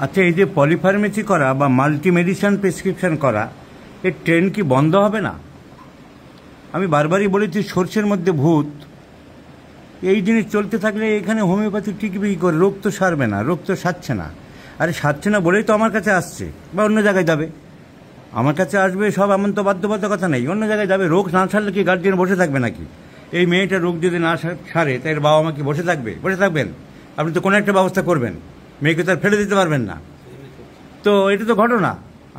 আচ্ছা, এই যে পলিফার্মেসি করা বা মাল্টি মেডিসিন প্রেসক্রিপশন করা, এর ট্রেন্ড কি বন্ধ হবে না? আমি বারবারই বলেছি সর্ষের মধ্যে ভূত। এই জিনিস চলতে থাকলে এখানে হোমিওপ্যাথি টিকবে কী করে? রোগ তো সারবে না, রোগ তো সারছে না। আরে সারছে না বলেই তো আমার কাছে আসছে, বা অন্য জায়গায় যাবে। আমার কাছে আসবে সব, এমন তো বাধ্যবাধকতা নেই, অন্য জায়গায় যাবে। রোগ না সারলে কি গার্জিয়ান বসে থাকবে নাকি? এই মেয়েটার রোগ যদি না সারে তাই বাবা মা কি বসে থাকবে? বসে থাকবেন? আপনি তো কোনো একটা ব্যবস্থা করবেন, মেয়েকে তো আর ফেলে দিতে পারবেন না। তো এটা তো ঘটনা,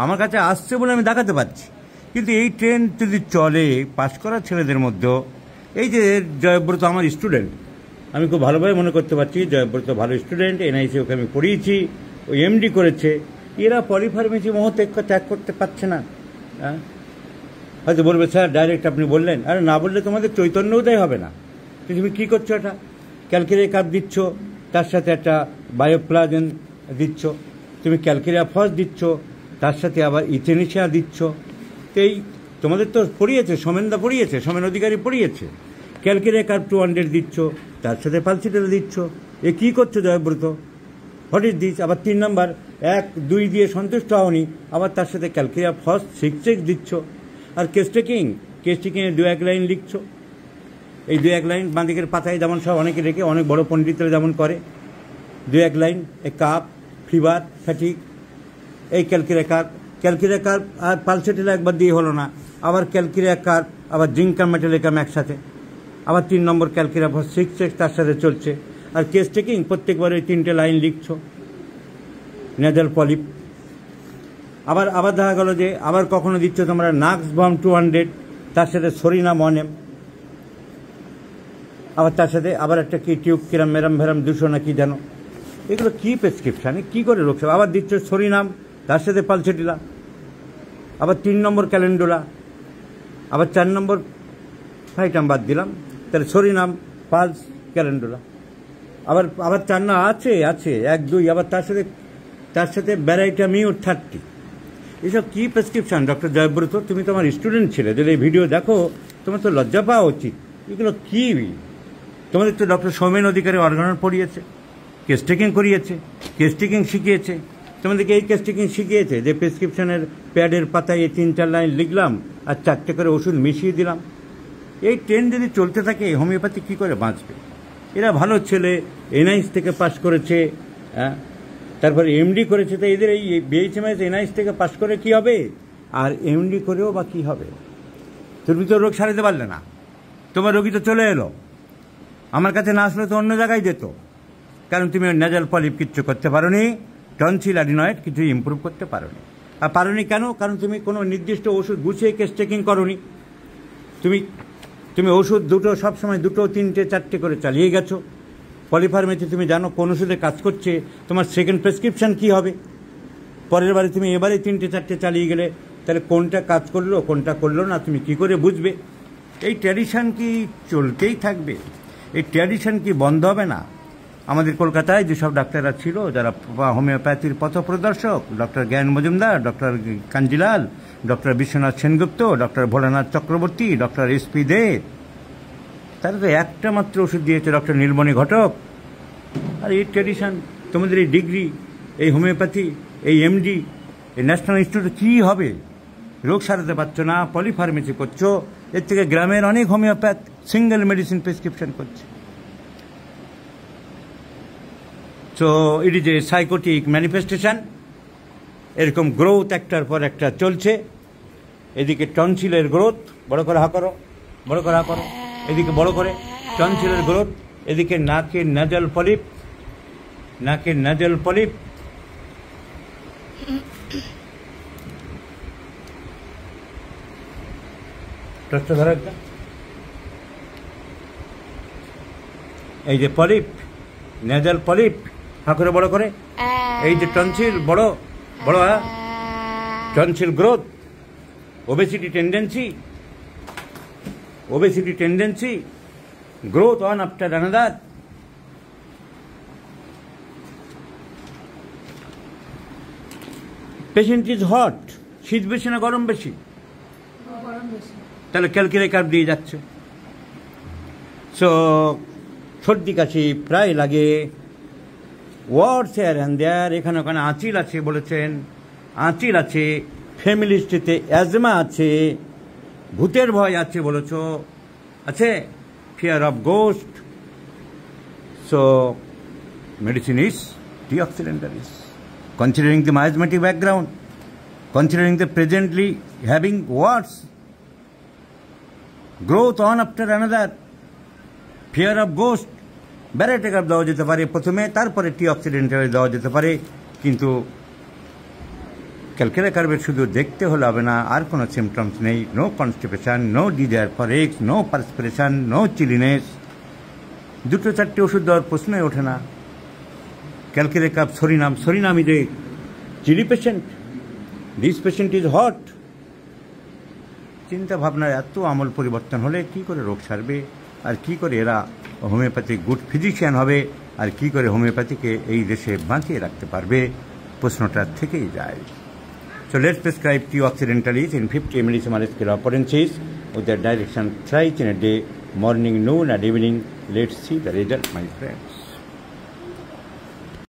আমার কাছে আসছে বলে আমি দেখাতে পারছি। কিন্তু এই ট্রেন্ড যদি চলে পাশ করা ছেলেদের মধ্যেও, এই যে জয়ব্রত আমার স্টুডেন্ট, আমি খুব ভালোভাবে মনে করতে পারছি জয়ব্রত ভালো স্টুডেন্ট, এনআইসি ওকে আমি পড়িয়েছি, ওই এমডি করেছে। এরা পলিফার্মেসি মোহ ত্যাগ করতে পারছে না। হ্যাঁ, হয়তো বলবে স্যার ডাইরেক্ট আপনি বললেন। আরে না বললে তোমাদের চৈতন্য উদয় হবে না। তুমি কী করছো? এটা ক্যালকেরিয়া কাপ দিচ্ছ, তার সাথে একটা বায়োপ্লাজেন দিচ্ছ, তুমি ক্যালকেরিয়া ফস দিচ্ছ, তার সাথে আবার ইথেনিশিয়া দিচ্ছ। তো এই তোমাদের তো পড়িয়েছে, সোমেনদা পড়িয়েছে, সোমেন অধিকারী পড়িয়েছে। ক্যালকেরিয়া কাপ 200 দিচ্ছ, তার সাথে পালসিটেল দিচ্ছ। এ কী করছো জয়ব্রত? What is this? আবার 3 নম্বর 1, 2 দিয়ে সন্তুষ্ট হওনি, আবার তার সাথে ক্যালকেরিয়া ফস 6 দিচ্ছ। আর কেস্টিংয়ে 2-1 লাইন লিখছো। এই 2-1 লাইন বাঁদিকের পাতায় যেমন সব অনেকে রেখে, অনেক বড় পণ্ডিতরা যেমন করে, 2-1 লাইন এ কাপ, ফিভার, ফ্যাটিক, এই ক্যালকেরিয়া কার্প আর পালসেটেল একবার দিয়ে হলো না, আবার ক্যালকেরিয়া কার্প, আবার জিঙ্কাম মেটালিকাম একসাথে, আবার 3 নম্বর ক্যালকেরিয়া ফস 6 তার সাথে চলছে। আর কেস্টিং প্রত্যেকবার ওই 3টে লাইন লিখছো। নেজাল পলিপ, আবার দেখা গেল যে আবার কখনো দিচ্ছ তোমরা নাক্সবাম 200, তার সাথে সরিনাম 1M, আবার তার সাথে আবার একটা কি টিউব কিরাম মেরাম ভেরাম 200 না কি জানো। এগুলো কী প্রেসক্রিপশানে কী করে রোগ? আবার দিচ্ছ সরিনাম, তার সাথে পালসেটিলা, আবার 3 নম্বর ক্যালেন্ডুলা, আবার 4 নম্বর ফাইটাম বাদ দিলাম, তাহলে সরিনাম, পালস, ক্যালেন্ডুলা, আবার 4 না আছে 1, 2, আবার তার সাথে ব্যারাইটা মিউট 30। এসব কী প্রেসক্রিপশান ডক্টর জয়ব্রত? তুমি তো আমার স্টুডেন্ট ছিলে, যদি এই ভিডিও দেখো তোমার তো লজ্জা পাওয়া উচিত। এগুলো কী? তোমাদের তো ডক্টর সৌমেন অধিকারী অর্গানন পড়িয়েছে, কেস্টিং করিয়েছে, কেস্টিং শিখিয়েছে। তোমাদেরকে এই কেস্টিং শিখিয়েছে যে প্রেসক্রিপশনের প্যাডের পাতায় এই 3-4 লাইন লিখলাম আর 4টে করে ওষুধ মিশিয়ে দিলাম। এই ট্রেন্ড যদি চলতে থাকে হোমিওপ্যাথি কী করে বাঁচবে? এরা ভালো ছেলে, এনআইএস থেকে পাশ করেছে, হ্যাঁ, তারপরে এমডি করেছে। তো এদের এই বিএইচএমএস এনআইএস থেকে পাশ করে কি হবে? আর এমডি করেও বা কী হবে? তুমি তো রোগ সারাতে পারলে না, তোমার রোগী তো চলে এলো। আমার কাছে না আসলে তো অন্য জায়গায় যেত, কারণ তুমি নেজাল পলিপ কিচ্ছু করতে পারো নি, টনসিল অ্যাডিনয়েড কিছু ইম্প্রুভ করতে পারো নি। আর পারো নি কেন? কারণ তুমি কোনো নির্দিষ্ট ওষুধ গুছিয়ে কেস্টিং করো নি। তুমি ওষুধ দুটো সবসময় 2, 3, 4টে করে চালিয়ে গেছো। পলিফার্মেসি তুমি জানো কোন ওষুধে কাজ করছে, তোমার সেকেন্ড প্রেসক্রিপশান কী হবে। পরের বারে তুমি এবারে 3টে 4টে চালিয়ে গেলে, তাহলে কোনটা কাজ করলো কোনটা করলো না তুমি কি করে বুঝবে? এই ট্র্যাডিশান কি চলতেই থাকবে? এই ট্র্যাডিশান কি বন্ধ হবে না? আমাদের কলকাতায় যেসব ডাক্তাররা ছিল যারা হোমিওপ্যাথির পথপ্রদর্শক, ডক্টর জ্ঞান Majumdar, doctor Kanjilal, doctor Biswanath Sengupta, doctor Bholanath Chakraborty, doctor SP দে, তারা তো একটা মাত্র ওষুধ দিয়েছে, ডক্টর নীলমণি ঘটক। আর এই ট্র্যাডিশান, তোমাদের এই ডিগ্রি, এই হোমিওপ্যাথি, এই এমডি, এই ন্যাশনাল ইনস্টিটিউটে কী হবে? রোগ সারাতে পারছো না, পলিফার্মেসি করছো। এর থেকে গ্রামের অনেক হোমিওপ্যাথ সিঙ্গেল মেডিসিন প্রেসক্রিপশন করছে। So it is a psychotic manifestation. এরকম গ্রোথ একটার পর একটা চলছে। এদিকে টনসিলের গ্রোথ, বড় করে হা করো, বড় করে হা করো, এদিকে বড় করে টনসিলের গ্রোথ, এদিকে নাকের নেজাল পলিপ, নাকের নেজাল পলিপ। টসটা ধরো একটা, এই যে পলিপ, নেজাল পলিপ, হা করে বড় করে, এই যে টনসিল বড় বড়, tonsil growth, obesity tendency, growth one after another. Patient is hot, শীত বেশি না গরম বেশি? তাহলে ক্যালকেরিয়া কার্প দিয়ে যাচ্ছে। সো সর্দি কাশি প্রায় লাগে, ওয়ার্ডস হেয়ার অ্যান্ড দেয়ার, এখানে ওখানে আঁচিল আছে বলেছেন, আঁচিল আছে, ফ্যামিলি হিস্ট্রিতে অ্যাজমা আছে, ভূতের ভয় আছে বলেছ, আছে fear of ghost. So medicine is deoxydental. Considering the miasmatic background, considering the presently having words, growth on after another, fear of ghost, ব্যারাটেকাপ দেওয়া যেতে পারে প্রথমে, তারপরে টিঅক্সিডেন্টাল দেওয়া যেতে পারে। কিন্তু ক্যালকেরা কার্বেট শুধু দেখতে হলে হবে না, আর কোনো সিমটমস নেই, no constipation, no desire for x, no perspiration, no chilliness, দুটো চারটে ওষুধ দেওয়ার প্রশ্নই ওঠে না। Calcarea carb psorinum is a chilly patient, this patient is hot. চিন্তা ভাবনার এত আমূল পরিবর্তন হলে কি করে রোগ সারবে, আর কি করে এরা হোমিওপ্যাথিক গুড ফিজিশিয়ান হবে, আর কি করে হোমিওপ্যাথিকে এই দেশে বাঁচিয়ে রাখতে পারবে, প্রশ্নটা থেকেই যায়। So let's prescribe Deoxydentalis in 50 millisecond scale of potencies with the direction thrice in a day, morning, noon and evening. Let's see the result, my friends.